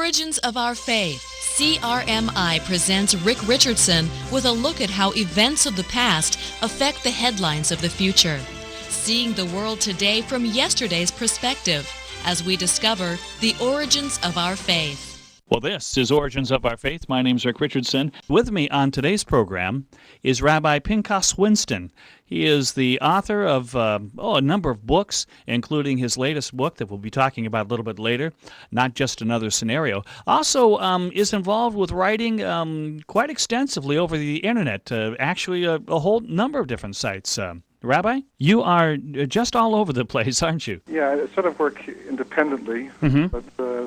Origins of Our Faith. CRMI presents Rick Richardson with a look at how events of the past affect the headlines of the future. Seeing the world today from yesterday's perspective as we discover the origins of our faith. Well, this is Origins of Our Faith. My name's Rick Richardson. With me on today's program is Rabbi Pinchas Winston. He is the author of a number of books, including his latest book that we'll be talking about a little bit later, Not Just Another Scenario. Also is involved with writing quite extensively over the Internet, actually a whole number of different sites. Rabbi, you are just all over the place, aren't you? Yeah, I sort of work independently, but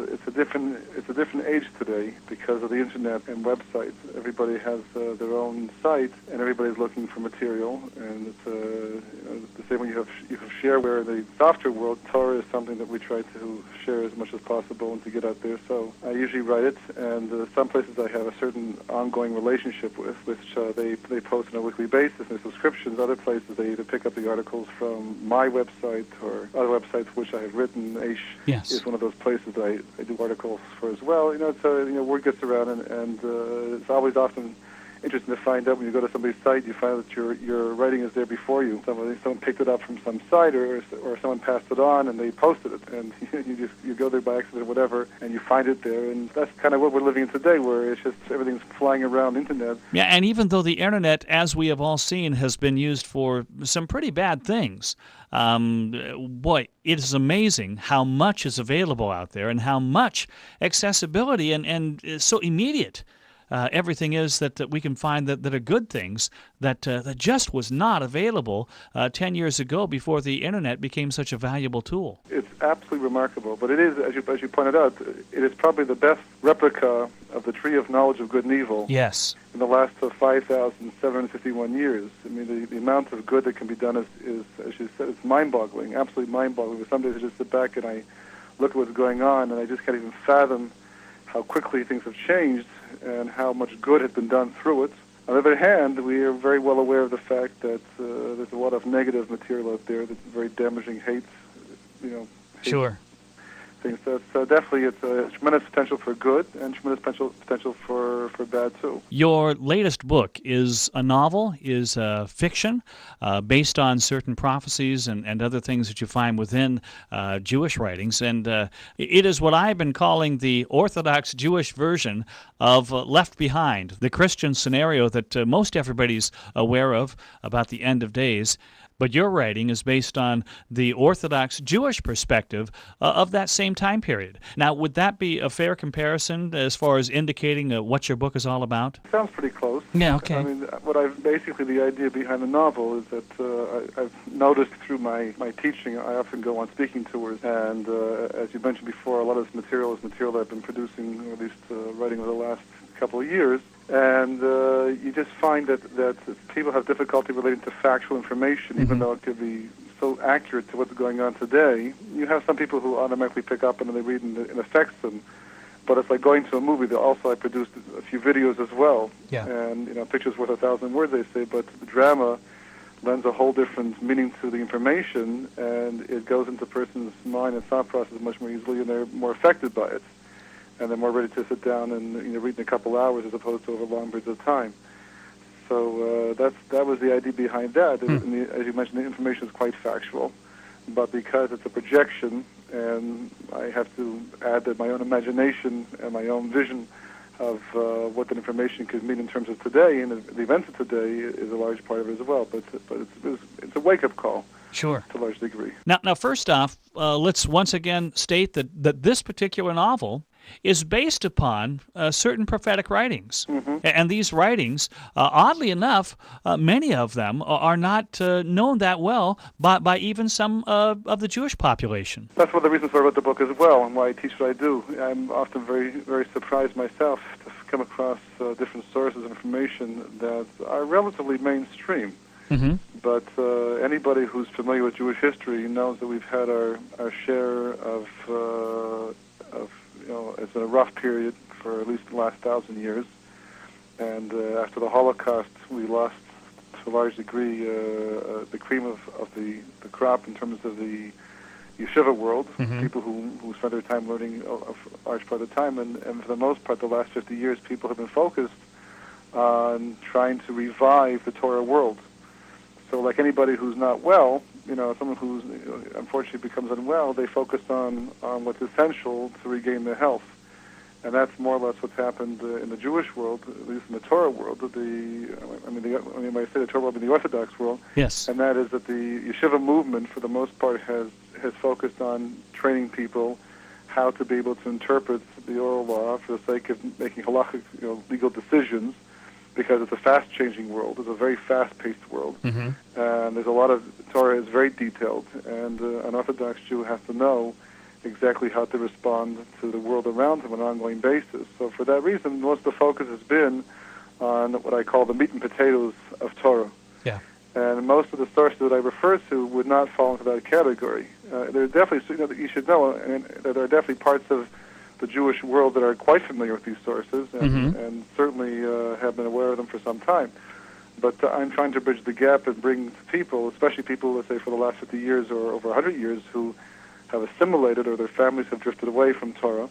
it's a different age today because of the internet and websites. Everybody has their own site, and everybody's looking for material. And it's the same way you have shareware in the software world. Torah is something that we try to share as much as possible and to get out there. So I usually write it, and some places I have a certain ongoing relationship with, which they post on a weekly basis and subscriptions. Other places they either pick up the articles from my website or other websites which I have written. Aish is one of those places that I do articles for as well. Word gets around, and it's always often interesting to find out when you go to somebody's site, you find that your writing is there before you. Someone picked it up from some site, or someone passed it on and they posted it, and you go there by accident or whatever, and you find it there, and that's kind of what we're living in today, where it's just everything's flying around the internet. Yeah, and even though the internet, as we have all seen, has been used for some pretty bad things, boy, it is amazing how much is available out there and how much accessibility and so immediate everything is that we can find that are good things that just was not available 10 years ago before the internet became such a valuable tool. It's absolutely remarkable, but it is, as you pointed out, it is probably the best replica of the tree of knowledge of good and evil. Yes. In the last 5,751 years. I mean, the amount of good that can be done is, as you said, it's mind-boggling, absolutely mind-boggling. Some days I just sit back and I look at what's going on, and I just can't even fathom how quickly things have changed and how much good has been done through it. On the other hand, we are very well aware of the fact that there's a lot of negative material out there that's very damaging, hate Sure. things. So definitely it's a tremendous potential for good and tremendous potential for bad too. Your latest book is a novel, is fiction, based on certain prophecies and other things that you find within Jewish writings. And it is what I've been calling the Orthodox Jewish version of Left Behind, the Christian scenario that most everybody's aware of about the end of days. But your writing is based on the Orthodox Jewish perspective of that same time period. Now, would that be a fair comparison as far as indicating what your book is all about? Sounds pretty close. Yeah, okay. I mean, the idea behind the novel is that I've noticed through my teaching, I often go on speaking tours, and as you mentioned before, a lot of this material is material that I've been producing, or at least writing over the last couple of years. And you just find that people have difficulty relating to factual information, even though it could be so accurate to what's going on today. You have some people who automatically pick up and they read and it affects them. But it's like going to a movie. I produced a few videos as well. Yeah. And, picture's worth 1,000 words, they say, but the drama lends a whole different meaning to the information, and it goes into a person's mind and thought process much more easily, and they're more affected by it. And they're more ready to sit down and read in a couple hours as opposed to over long periods of time. So that was the idea behind that. And as you mentioned, the information is quite factual, but because it's a projection, and I have to add that my own imagination and my own vision of what that information could mean in terms of today and the events of today is a large part of it as well. But it's a wake-up call. Sure. To a large degree. Now, first off, let's once again state that this particular novel is based upon certain prophetic writings. And these writings, oddly enough, many of them are not known that well by even some of the Jewish population. That's one of the reasons why I wrote the book as well, and why I teach what I do. I'm often very, very surprised myself to come across different sources of information that are relatively mainstream. But anybody who's familiar with Jewish history knows that we've had our share of it's been a rough period for at least the last 1,000 years. And after the Holocaust, we lost to a large degree the cream of the crop in terms of the yeshiva world, people who spend their time learning a large part of the time, and for the most part, the last 50 years, people have been focused on trying to revive the Torah world. So like anybody who's not well, someone who's unfortunately becomes unwell, they focus on what's essential to regain their health. And that's more or less what's happened in the Jewish world, at least in the Torah world. When I say the Torah world, in the Orthodox world, yes, and that is that the yeshiva movement, for the most part, has focused on training people how to be able to interpret the oral law for the sake of making halachic, legal decisions, because it's a fast-changing world. It's a very fast-paced world, and there's a lot of Torah is very detailed, and an Orthodox Jew has to know exactly how to respond to the world around him on an ongoing basis. So for that reason, most of the focus has been on what I call the meat and potatoes of Torah. Yeah. And most of the sources that I refer to would not fall into that category. There are definitely, you should know, and that there are definitely parts of the Jewish world that are quite familiar with these sources, and certainly have been aware of them for some time. But I'm trying to bridge the gap and bring to people, especially people, let's say, for the last 50 years or over 100 years, who have assimilated or their families have drifted away from Torah,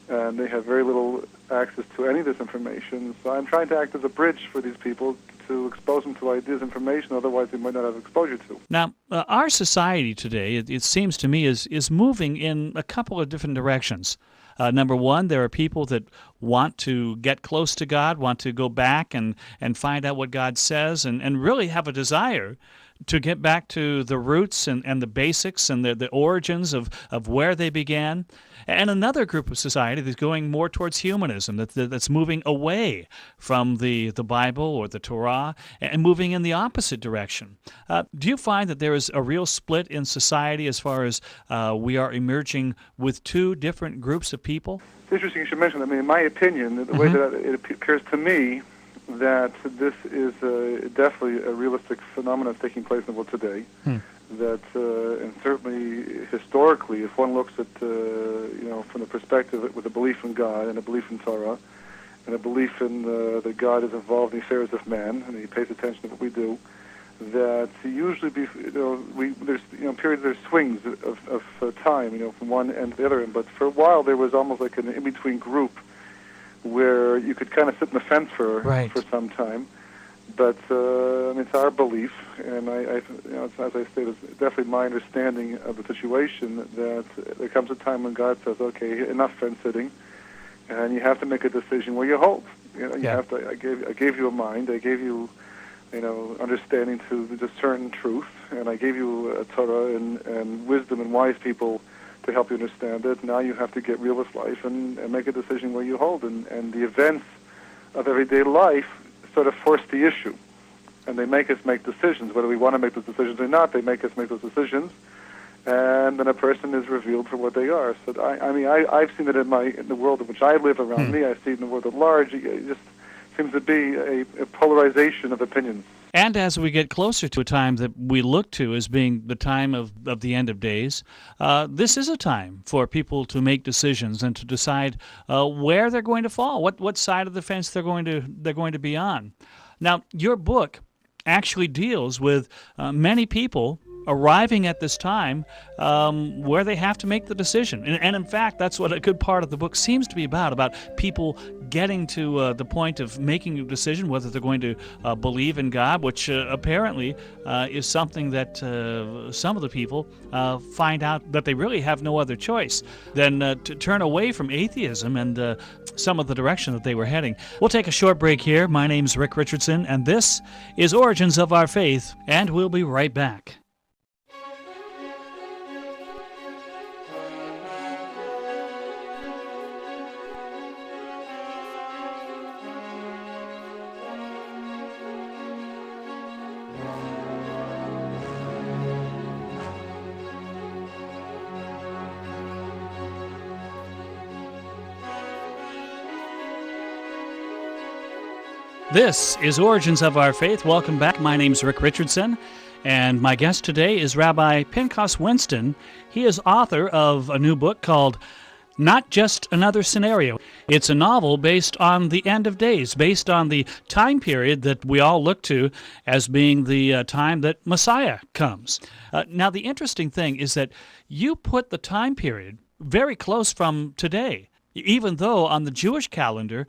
and they have very little access to any of this information. So I'm trying to act as a bridge for these people to expose them to ideas, information, otherwise they might not have exposure to. Now, our society today, it seems to me, is moving in a couple of different directions. Number one, there are people that want to get close to God, want to go back and find out what God says, and really have a desire to get back to the roots and the basics and the origins of where they began. And another group of society that's going more towards humanism, that's moving away from the Bible or the Torah and moving in the opposite direction. Do you find that there is a real split in society as far as we are emerging with two different groups of people? It's interesting you should mention that. I mean, in my opinion, the way that it appears to me that this is definitely a realistic phenomenon taking place in the world today. That, and certainly historically, if one looks at, from the perspective with a belief in God and a belief in Torah, and a belief in that God is involved in the affairs of man, and He pays attention to what we do, that usually, there's periods, there's swings of time, from one end to the other end. But for a while, there was almost like an in-between group where you could kind of sit in the fence for some time. But it's our belief, and as I stated, it's definitely my understanding of the situation that there comes a time when God says, "Okay, enough fence sitting, and you have to make a decision where you hold. You have to. I gave you a mind. I gave you, understanding to discern truth, and I gave you a Torah and wisdom and wise people to help you understand it. Now you have to get real with life and make a decision where you hold. And the events of everyday life sort of force the issue, and they make us make decisions. Whether we want to make those decisions or not, they make us make those decisions, and then a person is revealed for what they are. So I've seen it in the world in which I live around me. I see it in the world at large. It just seems to be a polarization of opinions. And as we get closer to a time that we look to as being the time of the end of days, this is a time for people to make decisions and to decide where they're going to fall, what side of the fence they're going to be on. Now, your book actually deals with many people arriving at this time where they have to make the decision. And in fact, that's what a good part of the book seems to be about people getting to the point of making a decision whether they're going to believe in God, which apparently is something that some of the people find out that they really have no other choice than to turn away from atheism and some of the direction that they were heading. We'll take a short break here. My name's Rick Richardson, and this is Origins of Our Faith, and we'll be right back. This is Origins of Our Faith. Welcome back. My name's Rick Richardson, and my guest today is Rabbi Pinchas Winston. He is author of a new book called Not Just Another Scenario. It's a novel based on the end of days, based on the time period that we all look to as being the time that Messiah comes. Now, the interesting thing is that you put the time period very close from today. Even though on the Jewish calendar,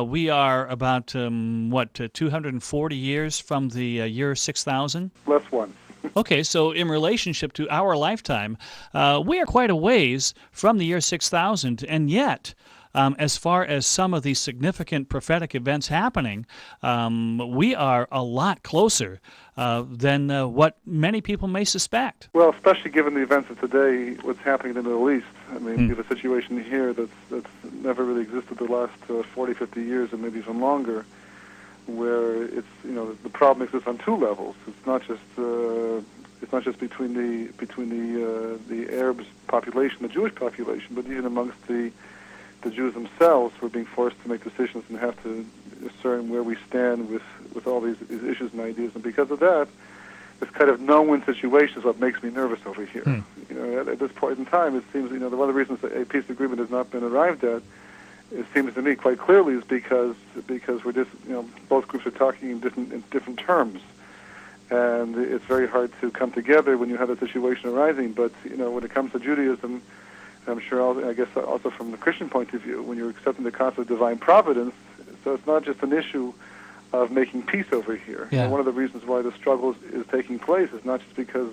we are about, 240 years from the year 6000? Plus one. Okay, so in relationship to our lifetime, we are quite a ways from the year 6000, and yet, as far as some of these significant prophetic events happening, we are a lot closer than what many people may suspect. Well, especially given the events of today, what's happening in the Middle East. I mean, we have a situation here that's never really existed the last 40, 50 years, and maybe even longer, where it's, the problem exists on two levels. It's not just between the Arab population, the Jewish population, but even amongst the Jews themselves, who are being forced to make decisions and have to discern where we stand with all these issues and ideas. And because of that, this kind of no-win situation is what makes me nervous over here. At this point in time, it seems, one of the reasons that a peace agreement has not been arrived at, it seems to me quite clearly, is because we're just, both groups are talking in different terms, and it's very hard to come together when you have a situation arising. But when it comes to Judaism, I'm sure, I guess also from the Christian point of view, when you're accepting the concept of divine providence, so it's not just an issue of making peace over here. Yeah. And one of the reasons why the struggle is taking place is not just because,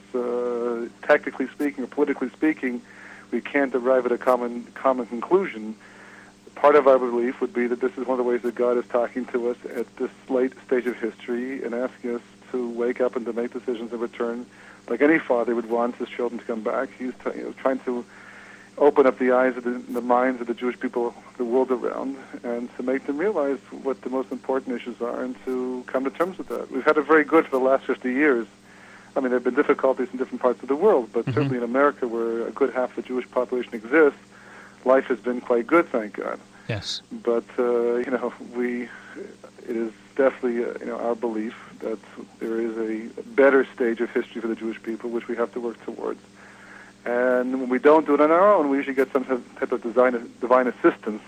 technically speaking or politically speaking, we can't arrive at a common conclusion. Part of our belief would be that this is one of the ways that God is talking to us at this late stage of history and asking us to wake up and to make decisions and return, like any father would want his children to come back. He's trying to open up the eyes of the minds of the Jewish people, the world around, and to make them realize what the most important issues are and to come to terms with that. We've had it very good for the last 50 years. I mean, there have been difficulties in different parts of the world, but certainly in America, where a good half of the Jewish population exists, life has been quite good, thank God. Yes. But, it is definitely, our belief that there is a better stage of history for the Jewish people, which we have to work towards. And when we don't do it on our own, we usually get some type of divine assistance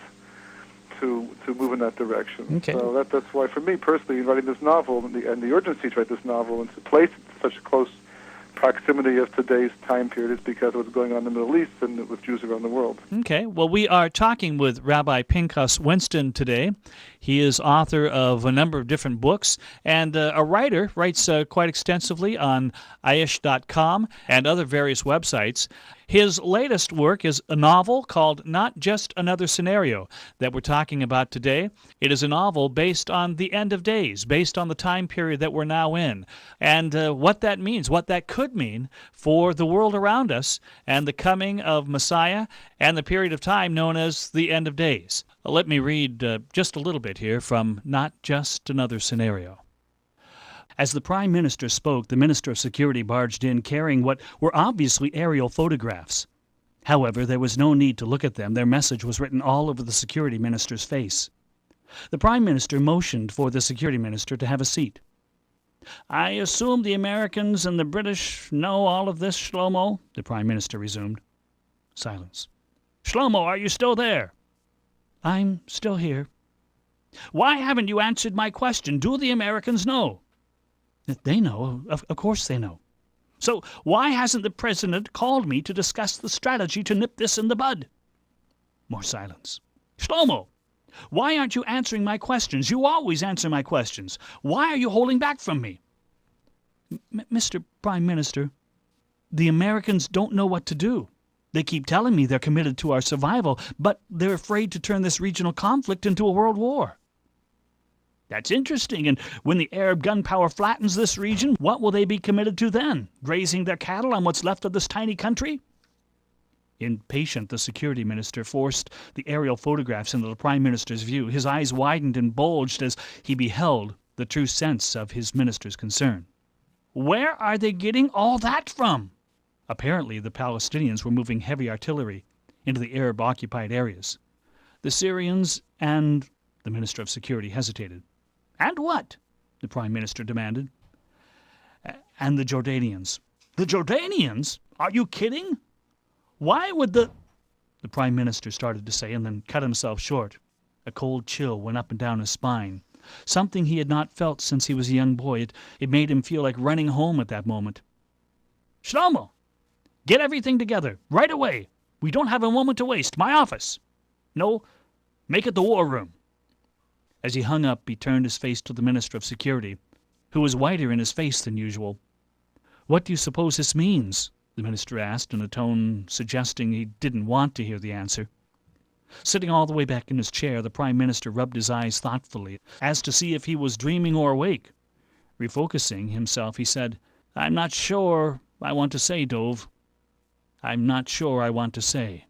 to move in that direction. Okay. So that's why, for me personally, writing this novel and the urgency to write this novel and to place it in such close proximity of today's time period is because of what's going on in the Middle East and with Jews around the world. Okay. Well, we are talking with Rabbi Pinchas Winston today. He is author of a number of different books and a writer, writes quite extensively on Aish.com and other various websites. His latest work is a novel called Not Just Another Scenario that we're talking about today. It is a novel based on the end of days, based on the time period that we're now in, and what that means, what that could mean for the world around us and the coming of Messiah and the period of time known as the end of days. Let me read just a little bit here from Not Just Another Scenario. As the Prime Minister spoke, the Minister of Security barged in carrying what were obviously aerial photographs. However, there was no need to look at them. Their message was written all over the Security Minister's face. The Prime Minister motioned for the Security Minister to have a seat. "I assume the Americans and the British know all of this, Shlomo?" the Prime Minister resumed. Silence. "Shlomo, are you still there?" "I'm still here." "Why haven't you answered my question? Do the Americans know?" "They know. Of course they know." "So why hasn't the President called me to discuss the strategy to nip this in the bud?" More silence. "Shlomo, why aren't you answering my questions? You always answer my questions. Why are you holding back from me?" "Mr. Prime Minister, the Americans don't know what to do. They keep telling me they're committed to our survival, but they're afraid to turn this regional conflict into a world war." "That's interesting. And when the Arab gun power flattens this region, what will they be committed to then? Grazing their cattle on what's left of this tiny country?" Impatient, the Security Minister forced the aerial photographs into the Prime Minister's view. His eyes widened and bulged as he beheld the true sense of his minister's concern. "Where are they getting all that from?" Apparently, the Palestinians were moving heavy artillery into the Arab-occupied areas. "The Syrians and—" the Minister of Security hesitated. "And what?" the Prime Minister demanded. "And the Jordanians." "The Jordanians? Are you kidding? Why would the—" the Prime Minister started to say, and then cut himself short. A cold chill went up and down his spine. Something he had not felt since he was a young boy. It made him feel like running home at that moment. Shlomo, get everything together, right away. We don't have a moment to waste. My office. No, make it the war room. As he hung up, he turned his face to the Minister of Security, who was whiter in his face than usual. What do you suppose this means? The minister asked in a tone suggesting he didn't want to hear the answer. Sitting all the way back in his chair, the Prime Minister rubbed his eyes thoughtfully, as to see if he was dreaming or awake. Refocusing himself, he said, I'm not sure I want to say, Dov. I'm not sure I want to say.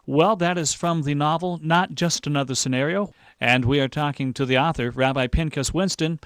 Well, that is from the novel Not Just Another Scenario, and we are talking to the author, Rabbi Pinchas Winston.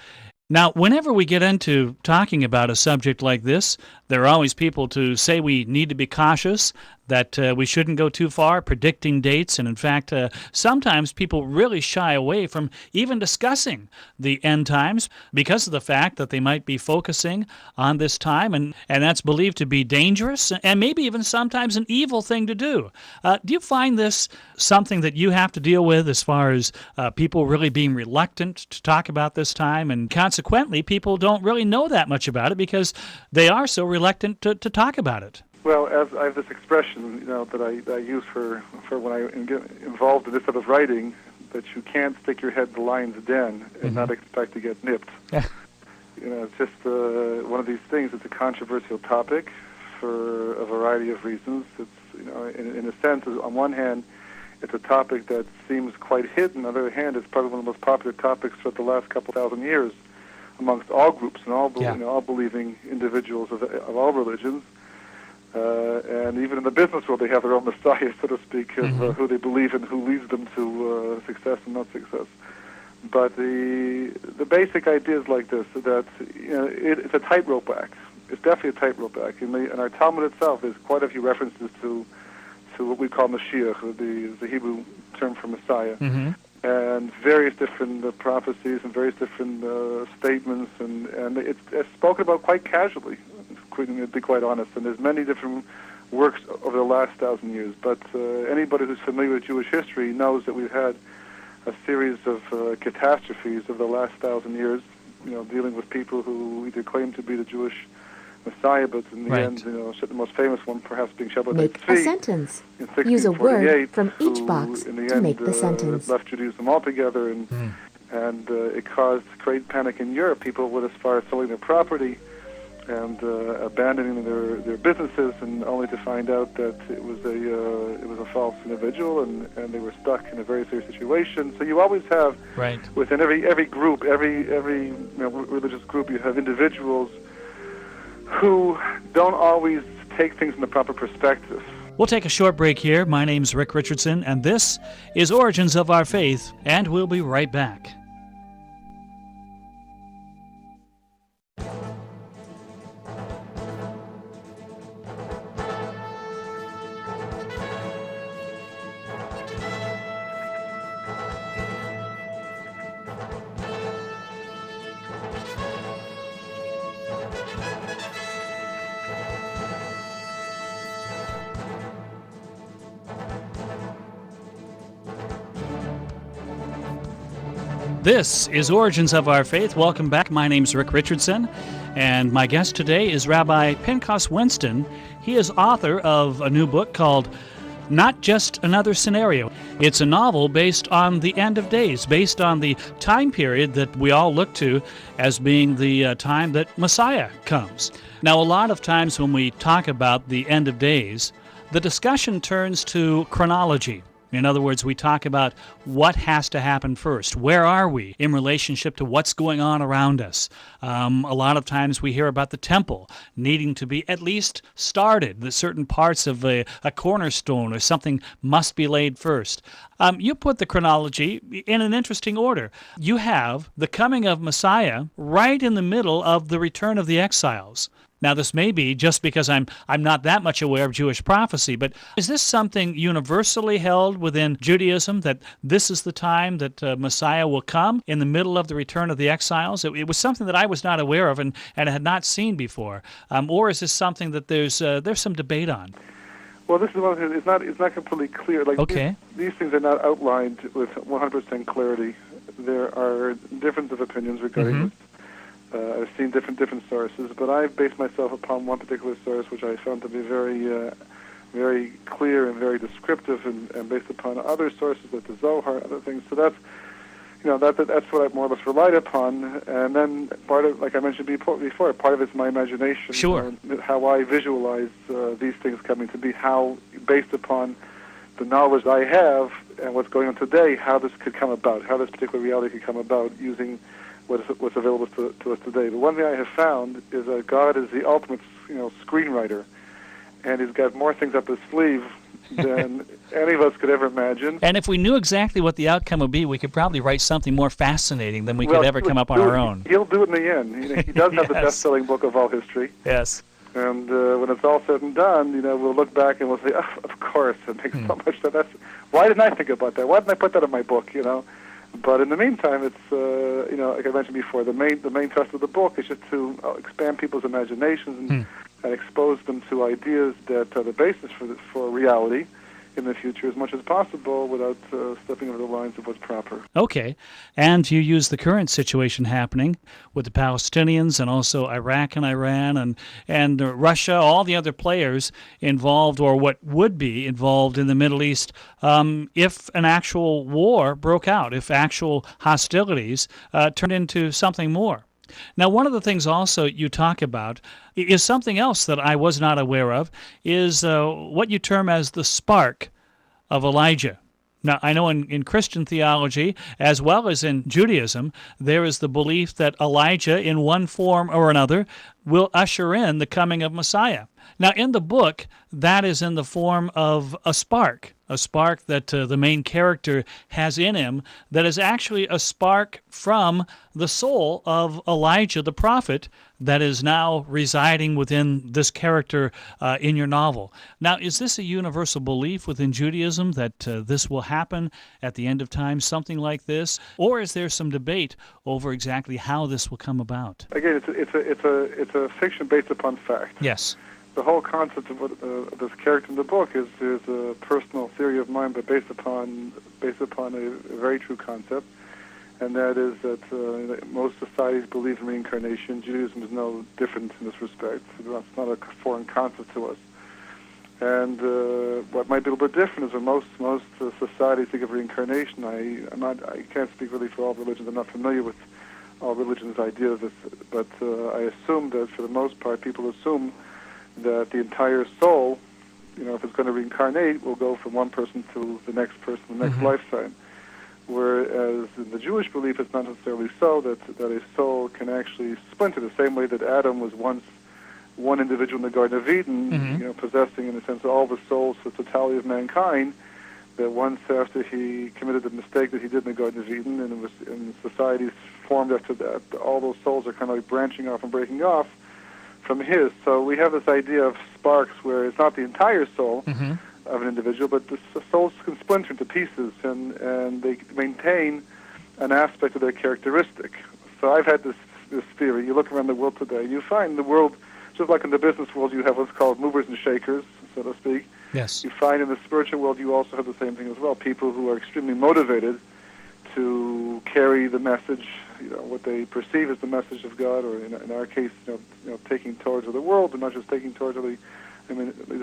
Now, whenever we get into talking about a subject like this, there are always people to say we need to be cautious, that we shouldn't go too far predicting dates, and in fact, sometimes people really shy away from even discussing the end times because of the fact that they might be focusing on this time, and that's believed to be dangerous and maybe even sometimes an evil thing to do. Do you find this something that you have to deal with as far as people really being reluctant to talk about this time, and consequently people don't really know that much about it because they are so reluctant to talk about it? Well, as I have this expression, that I use for when I get involved in this type of writing, that you can't stick your head in the lion's den and not expect to get nipped. Yeah. It's just one of these things. It's a controversial topic for a variety of reasons. It's, in a sense, on one hand, it's a topic that seems quite hidden. On the other hand, it's probably one of the most popular topics for the last couple thousand years amongst all groups and all believing individuals of all religions. And even in the business world, they have their own messiah, so to speak, of who they believe in, who leads them to success and not success. But the basic idea is like this: that it's a tightrope act. It's definitely a tightrope act. In our Talmud itself, there's quite a few references to what we call Mashiach, the Hebrew term for Messiah, and various different prophecies and various different statements, and it's spoken about quite casually. To be quite honest, and there's many different works over the last 1,000 years. But anybody who's familiar with Jewish history knows that we've had a series of catastrophes over the last 1,000 years. Dealing with people who either claim to be the Jewish Messiah, but in the end, the most famous one perhaps being Shabbat Make a sentence. Use a word from each box in the to end, make the sentence. Left Judaism altogether, and it caused great panic in Europe. People went as far as selling their property and abandoning their businesses, and only to find out that it was a false individual, and they were stuck in a very serious situation. So you always have within every group, every religious group, you have individuals who don't always take things in the proper perspective. We'll take a short break here. My name's Rick Richardson, and this is Origins of Our Faith, and we'll be right back. This is Origins of Our Faith. Welcome back. My name's Rick Richardson, and my guest today is Rabbi Pinchas Winston. He is author of a new book called Not Just Another Scenario. It's a novel based on the end of days, based on the time period that we all look to as being the time that Messiah comes. Now, a lot of times when we talk about the end of days, the discussion turns to chronology. In other words, we talk about what has to happen first. Where are we in relationship to what's going on around us? A lot of times we hear about the temple needing to be at least started, that certain parts of a cornerstone or something must be laid first. You put the chronology in an interesting order. You have the coming of Messiah right in the middle of the return of the exiles. Now, this may be just because I'm not that much aware of Jewish prophecy, but is this something universally held within Judaism, that this is the time that Messiah will come in the middle of the return of the exiles? It was something that I was not aware of and had not seen before. Or is this something that there's some debate on? Well, this is one thing. It's not completely clear. Like okay. These things are not outlined with 100% clarity. There are differences of opinions regarding this. I've seen different sources, but I've based myself upon one particular source, which I found to be very clear and very descriptive, and based upon other sources like the Zohar, other things. So that's what I more or less relied upon. And then part of, like I mentioned before, part of it's my imagination. Sure. How I visualize these things coming to be, how, based upon the knowledge I have and what's going on today, how this could come about, how this particular reality could come about using what's available to us today. The one thing I have found is that God is the ultimate, screenwriter, and he's got more things up his sleeve than any of us could ever imagine. And if we knew exactly what the outcome would be, we could probably write something more fascinating than we could ever come up on our own. He'll do it in the end. He does have the best-selling book of all history. Yes. And when it's all said and done, we'll look back and we'll say, oh, of course, it makes so much sense. Why didn't I think about that? Why didn't I put that in my book, But in the meantime, it's, like I mentioned before, the main thrust of the book is just to expand people's imaginations and expose them to ideas that are the basis for reality in the future as much as possible without stepping over the lines of what's proper. Okay. And you use the current situation happening with the Palestinians and also Iraq and Iran and Russia, all the other players involved or what would be involved in the Middle East if an actual war broke out, if actual hostilities turned into something more. Now, one of the things also you talk about is something else that I was not aware of, is what you term as the spark of Elijah. Now, I know in Christian theology, as well as in Judaism, there is the belief that Elijah, in one form or another, will usher in the coming of Messiah. Now, in the book, that is in the form of a spark that the main character has in him, that is actually a spark from the soul of Elijah the prophet that is now residing within this character in your novel. Now, is this a universal belief within Judaism that this will happen at the end of time, something like this? Or is there some debate over exactly how this will come about? Again, it's a fiction based upon fact. Yes. The whole concept of this character in the book is a personal theory of mine, but based upon a very true concept, and that is that most societies believe in reincarnation. Judaism is no different in this respect. It's not a foreign concept to us. And what might be a little bit different is when most societies think of reincarnation. I can't speak really for all religions. I'm not familiar with all religions' idea of this, but I assume that for the most part, people assume that the entire soul, if it's going to reincarnate, will go from one person to the next person, the next lifetime. Whereas in the Jewish belief, it's not necessarily so, that a soul can actually splinter the same way that Adam was once one individual in the Garden of Eden, possessing, in a sense, all the souls, the totality of mankind, that once after he committed the mistake that he did in the Garden of Eden, and societies formed after that, all those souls are kind of like branching off and breaking off from his. So we have this idea of sparks where it's not the entire soul of an individual, but the souls can splinter into pieces, and they maintain an aspect of their characteristic. So I've had this theory. You look around the world today, you find the world, just like in the business world, you have what's called movers and shakers, so to speak. Yes. You find in the spiritual world you also have the same thing as well. People who are extremely motivated to carry the message, what they perceive as the message of God, or in our case, taking towards of the world, and not just taking towards of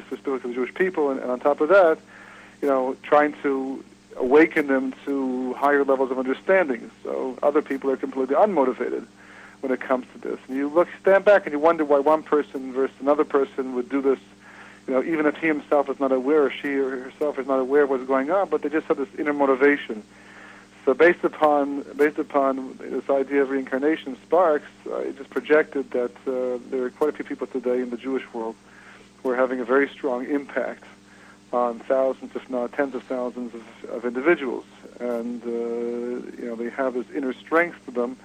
specifically the Jewish people, and on top of that, trying to awaken them to higher levels of understanding. So other people are completely unmotivated when it comes to this. And you stand back and you wonder why one person versus another person would do this, even if he himself is not aware, or she or herself is not aware of what's going on, but they just have this inner motivation. So based upon this idea of reincarnation sparks, I just projected that there are quite a few people today in the Jewish world who are having a very strong impact on thousands, if not tens of thousands of individuals. And, they have this inner strength to them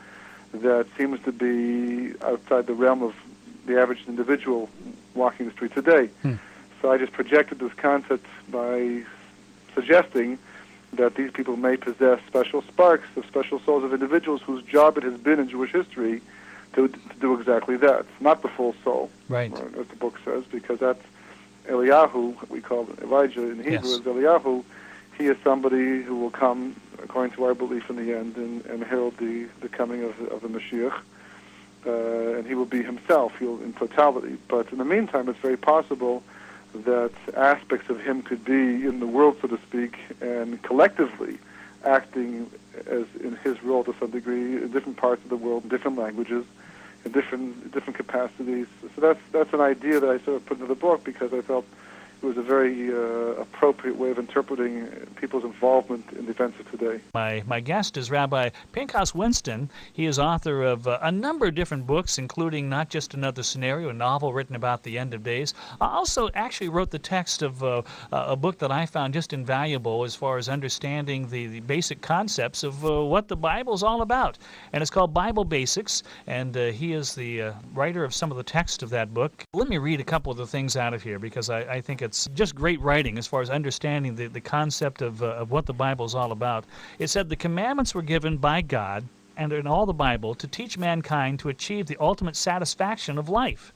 that seems to be outside the realm of the average individual walking the street today. So I just projected this concept by suggesting that these people may possess special sparks of special souls of individuals whose job it has been in Jewish history to do exactly that. Not the full soul, right, as the book says, because that's Eliyahu, we call Elijah in Hebrew is Eliyahu, he is somebody who will come, according to our belief in the end, and herald the coming of the Mashiach. And he will be himself, in totality. But in the meantime, it's very possible that aspects of him could be in the world, so to speak, and collectively acting as in his role to some degree in different parts of the world, in different languages, in different capacities. So that's an idea that I sort of put into the book because I felt it was a very appropriate way of interpreting people's involvement in the events of today. My guest is Rabbi Pinchas Winston. He is author of a number of different books, including Not Just Another Scenario, a novel written about the end of days. Also actually wrote the text of a book that I found just invaluable as far as understanding the basic concepts of what the Bible is all about. And it's called Bible Basics, and he is the writer of some of the text of that book. Let me read a couple of the things out of here because I think it's just great writing as far as understanding the concept of what the Bible is all about. It said, the commandments were given by God and in all the Bible to teach mankind to achieve the ultimate satisfaction of life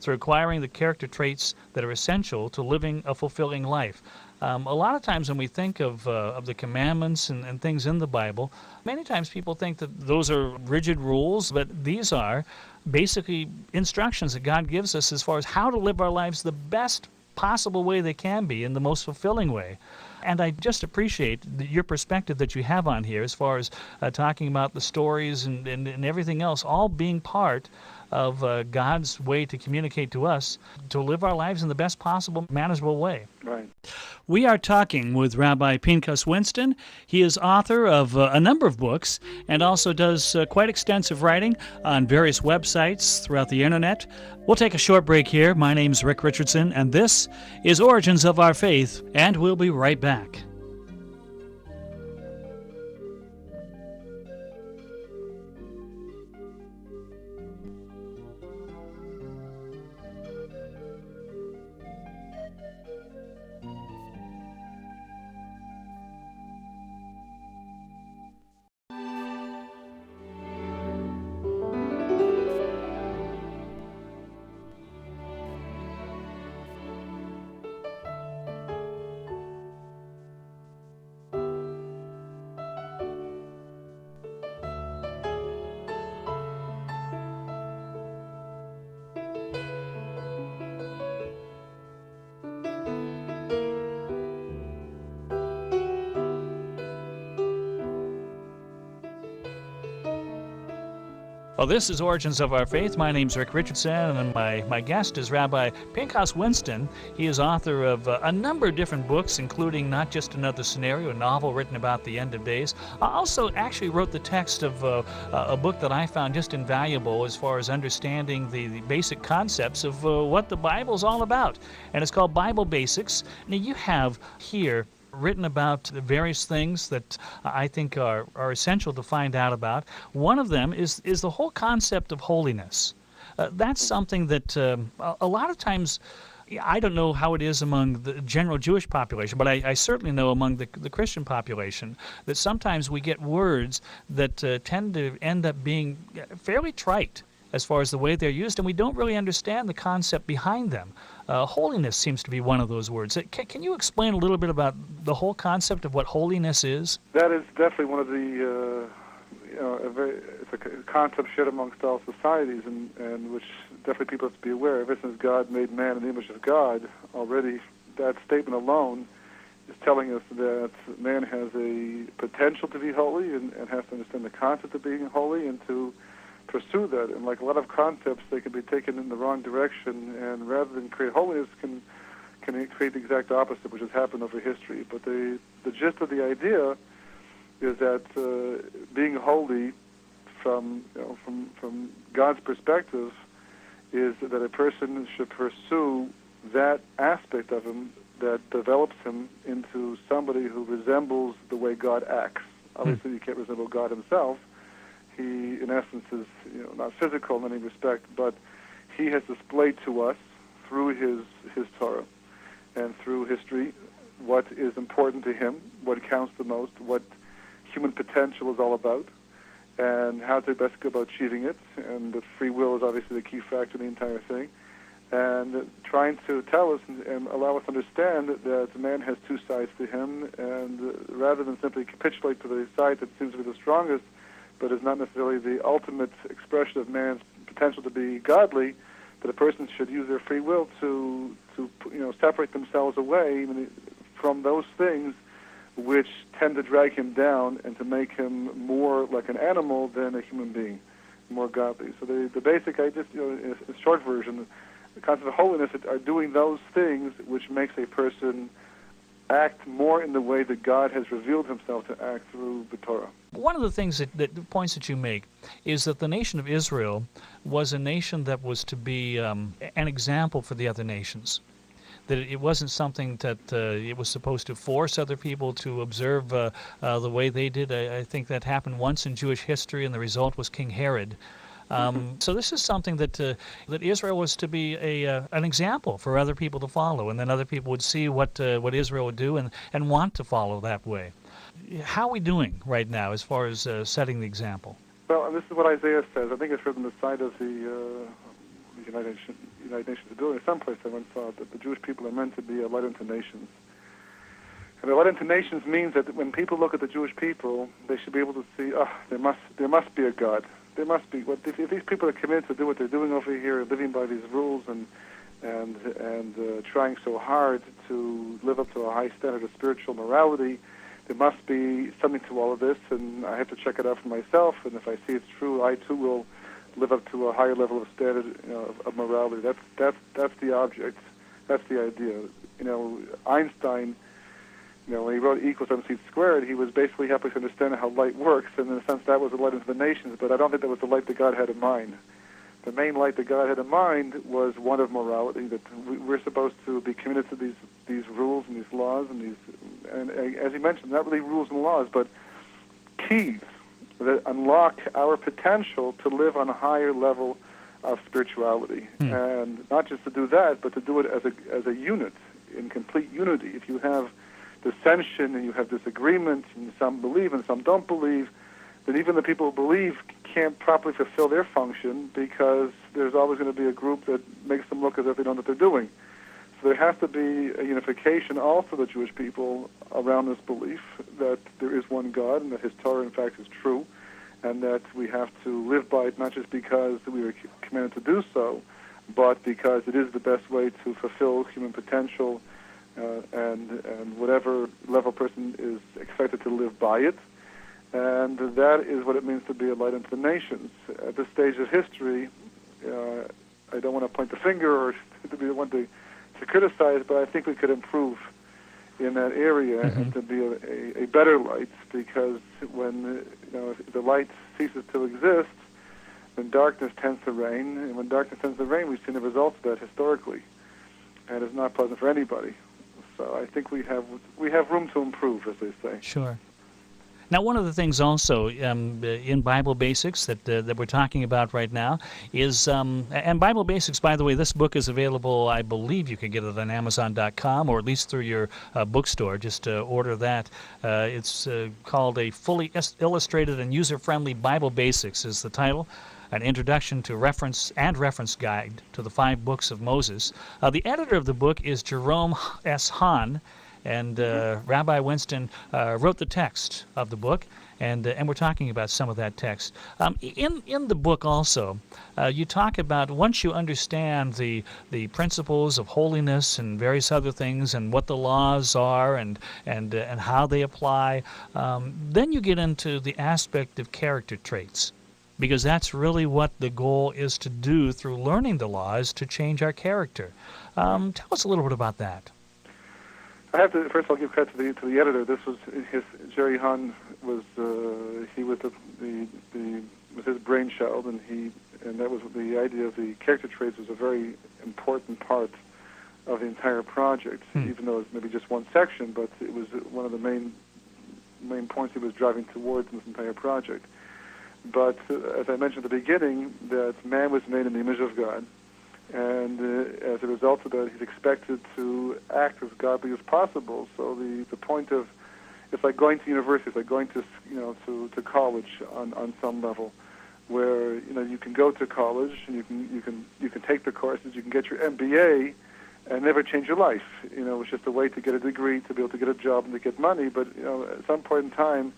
through acquiring the character traits that are essential to living a fulfilling life. A lot of times when we think of the commandments and things in the Bible, many times people think that those are rigid rules, but these are basically instructions that God gives us as far as how to live our lives the best possible way they can be, in the most fulfilling way. And I just appreciate your perspective that you have on here as far as talking about the stories and everything else, all being part of God's way to communicate to us to live our lives in the best possible, manageable way. Right. We are talking with Rabbi Pinchas Winston. He is author of a number of books and also does quite extensive writing on various websites throughout the internet. We'll take a short break here. My name's Rick Richardson, and this is Origins of Our Faith, and we'll be right back. Well, this is Origins of Our Faith. My name's Rick Richardson, and my guest is Rabbi Pinchas Winston. He is author of a number of different books, including Not Just Another Scenario, a novel written about the end of days. Also actually wrote the text of a book that I found just invaluable as far as understanding the basic concepts of what the Bible is all about. And it's called Bible Basics. Now, you have here written about the various things that I think are essential to find out about. One of them is the whole concept of holiness. That's something that a lot of times, I don't know how it is among the general Jewish population, but I certainly know among the Christian population that sometimes we get words that tend to end up being fairly trite as far as the way they're used, and we don't really understand the concept behind them. Holiness seems to be one of those words. Can you explain a little bit about the whole concept of what holiness is? That is definitely one of the, it's a concept shared amongst all societies, and which definitely people have to be aware. Ever since God made man in the image of God, already that statement alone is telling us that man has a potential to be holy and has to understand the concept of being holy and to pursue that. And like a lot of concepts, they can be taken in the wrong direction, and rather than create holiness, can create the exact opposite, which has happened over history. But the gist of the idea is that being holy from God's perspective is that a person should pursue that aspect of him that develops him into somebody who resembles the way God acts. Obviously, you can't resemble God himself. He, in essence, is not physical in any respect, but he has displayed to us through his Torah and through history what is important to him, what counts the most, what human potential is all about, and how to best go about achieving it. And that free will is obviously the key factor in the entire thing. and trying to tell us and allow us to understand that man has two sides to him, and rather than simply capitulate to the side that seems to be the strongest, but is not necessarily the ultimate expression of man's potential to be godly, that a person should use their free will to separate themselves away from those things which tend to drag him down and to make him more like an animal than a human being, more godly. So the basic idea, in a short version, the concept of holiness are doing those things which makes a person act more in the way that God has revealed himself to act through the Torah. One of the things the points that you make is that the nation of Israel was a nation that was to be an example for the other nations. That it wasn't something that it was supposed to force other people to observe the way they did. I think that happened once in Jewish history, and the result was King Herod. So this is something that Israel was to be an example for other people to follow, and then other people would see what Israel would do and want to follow that way. How are we doing right now as far as setting the example? Well, and this is what Isaiah says. I think it's written on the side of the United Nations building. Someplace I once saw that the Jewish people are meant to be a light unto nations. And a light unto nations means that when people look at the Jewish people, they should be able to see, there must be a God. There must be. If these people are committed to do what they're doing over here, living by these rules and trying so hard to live up to a high standard of spiritual morality, there must be something to all of this, and I have to check it out for myself. And if I see it's true, I too will live up to a higher level of standard of morality. That's the object. That's the idea. Einstein, when he wrote E = mc squared, he was basically helping to understand how light works, and in a sense that was a light into the nations, but I don't think that was the light that God had in mind. The main light that God had in mind was one of morality, that we're supposed to be committed to these rules and these laws, and as he mentioned, not really rules and laws, but keys that unlock our potential to live on a higher level of spirituality. And not just to do that, but to do it as a unit, in complete unity. If you have dissension and you have disagreement, and some believe and some don't believe, then even the people who believe can't properly fulfill their function, because there's always going to be a group that makes them look as if they know what they're doing. So there has to be a unification also of the Jewish people around this belief that there is one God and that his Torah in fact is true, and that we have to live by it not just because we were commanded to do so, but because it is the best way to fulfill human potential and whatever level person is expected to live by it. And that is what it means to be a light unto the nations. At this stage of history, I don't want to point the finger or to be the one to criticize, but I think we could improve in that area and to be a better light, because when if the light ceases to exist, then darkness tends to reign, and when darkness tends to reign, we've seen the results of that historically, and it's not pleasant for anybody. So I think we have room to improve, as they say. Sure. Now, one of the things also in Bible Basics that we're talking about right now is, and Bible Basics, by the way, this book is available, I believe you can get it on Amazon.com, or at least through your bookstore. Just order that. It's called A Fully Illustrated and User-Friendly Bible Basics is the title. An introduction to reference guide to the 5 books of Moses. The editor of the book is Jerome S. Hahn, and Rabbi Winston wrote the text of the book, and we're talking about some of that text. In the book also, you talk about once you understand the principles of holiness and various other things and what the laws are and how they apply, then you get into the aspect of character traits. Because that's really what the goal is to do through learning the laws, to change our character. Tell us a little bit about that. I have to first of all give credit to the editor. This was Jerry Hahn was his brainchild, and that was the idea of the character traits was a very important part of the entire project. Even though it's maybe just one section, but it was one of the main points he was driving towards in this entire project. But as I mentioned at the beginning, that man was made in the image of God, and as a result of that, he's expected to act as godly as possible. So the point of, it's like going to university, it's like going to college on some level. where you can go to college and you can take the courses, you can get your MBA, and never change your life. It's just a way to get a degree, to be able to get a job and to get money. But at some point in time,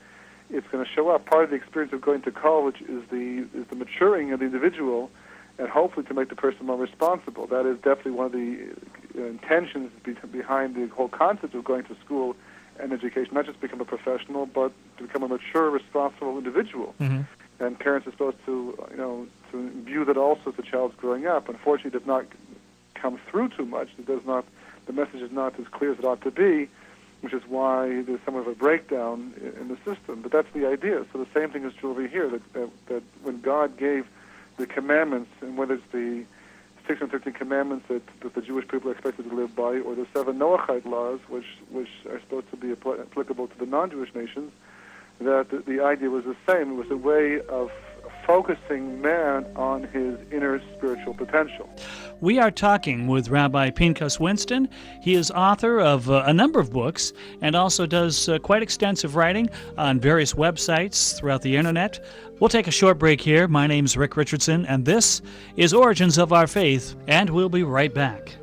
it's going to show up. Part of the experience of going to college is the maturing of the individual, and hopefully to make the person more responsible. That is definitely one of the intentions behind the whole concept of going to school and education, not just become a professional, but to become a mature, responsible individual. Mm-hmm. And parents are supposed to view that also as the child's growing up. Unfortunately, it does not come through too much. The message is not as clear as it ought to be, which is why there's somewhat of a breakdown in the system. But that's the idea. So the same thing is true over here, that when God gave the commandments, and whether it's the 613 commandments that the Jewish people are expected to live by, or the 7 Noahide laws, which are supposed to be applicable to the non-Jewish nations, that the idea was the same. It was a way of focusing man on his inner spiritual potential. We are talking with Rabbi Pinchas Winston. He is author of a number of books and also does quite extensive writing on various websites throughout the internet. We'll take a short break here. My name's Rick Richardson, and this is Origins of Our Faith, and we'll be right back.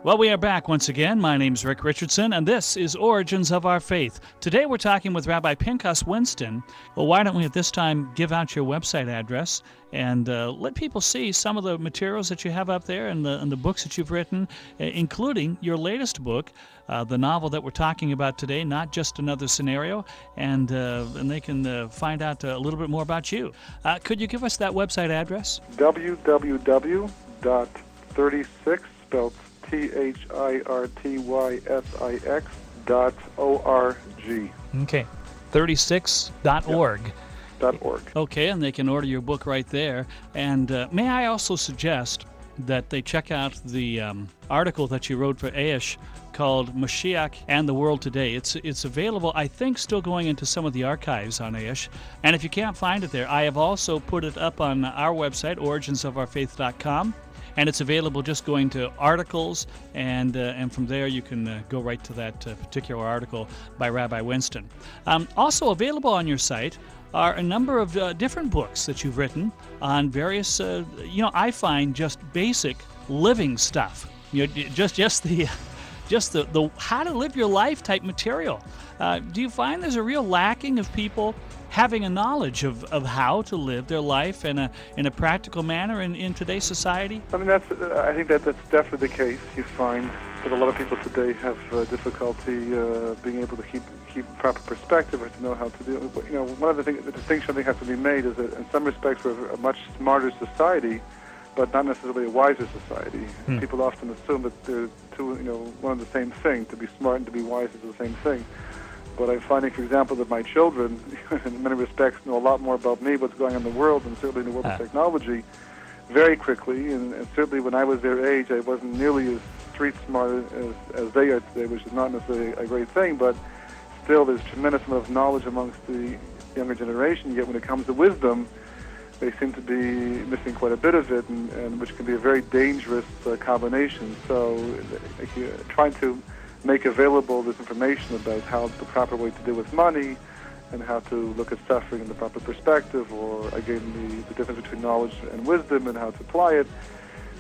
Well, we are back once again. My name's Rick Richardson, and this is Origins of Our Faith. Today we're talking with Rabbi Pinchas Winston. Well, why don't we at this time give out your website address and let people see some of the materials that you have up there and the books that you've written, including your latest book, the novel that we're talking about today, Not Just Another Scenario, and they can find out a little bit more about you. Could you give us that website address? www.36, spelled THIRTYSIX.org. Okay, 36.org. .org. Okay, and they can order your book right there. And may I also suggest that they check out the article that you wrote for Aish called Mashiach and the World Today. It's available, I think, still going into some of the archives on Aish. And if you can't find it there, I have also put it up on our website, originsofourfaith.com. And it's available just going to articles, and from there you can go right to that particular article by Rabbi Winston. Also available on your site are a number of different books that you've written on various, I find just basic living stuff. Just the how to live your life type material. Do you find there's a real lacking of people having a knowledge of how to live their life in a practical manner in today's society? I mean, I think that's definitely the case. You find that a lot of people today have difficulty being able to keep proper perspective or to know how to do it. One of the distinction I think has to be made is that in some respects we're a much smarter society, but not necessarily a wiser society. People often assume that they're two, one and the same thing. To be smart and to be wise is the same thing. But I'm finding, for example, that my children, in many respects, know a lot more about me, what's going on in the world, and certainly in the world of technology, very quickly. And certainly when I was their age, I wasn't nearly as street smart as they are today, which is not necessarily a great thing, but still there's tremendous amount of knowledge amongst the younger generation. Yet when it comes to wisdom, they seem to be missing quite a bit of it, and which can be a very dangerous combination. So trying to make available this information about how the proper way to deal with money and how to look at suffering in the proper perspective, or again the difference between knowledge and wisdom and how to apply it.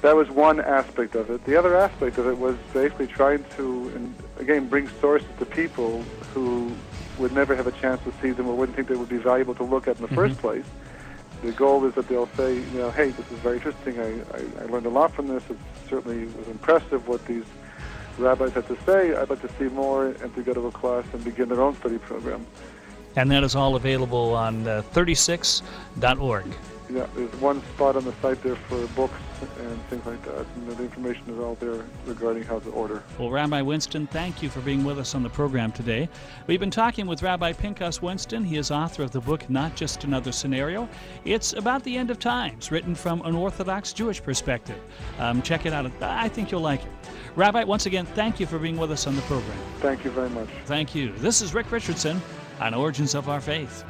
That was one aspect of it. The other aspect of it was basically trying to, again, bring sources to people who would never have a chance to see them or wouldn't think they would be valuable to look at in the first place. The goal is that they'll say, hey, this is very interesting. I learned a lot from this. It certainly was impressive what these rabbis had to say. I'd like to see more, and to go to a class and begin their own study program. And that is all available on 36.org. Yeah, there's one spot on the site there for books and things like that. And the information is all there regarding how to order. Well, Rabbi Winston, thank you for being with us on the program today. We've been talking with Rabbi Pinchas Winston. He is author of the book, Not Just Another Scenario. It's about the end of times, written from an Orthodox Jewish perspective. Check it out. I think you'll like it. Rabbi, once again, thank you for being with us on the program. Thank you very much. Thank you. This is Rick Richardson on Origins of Our Faith.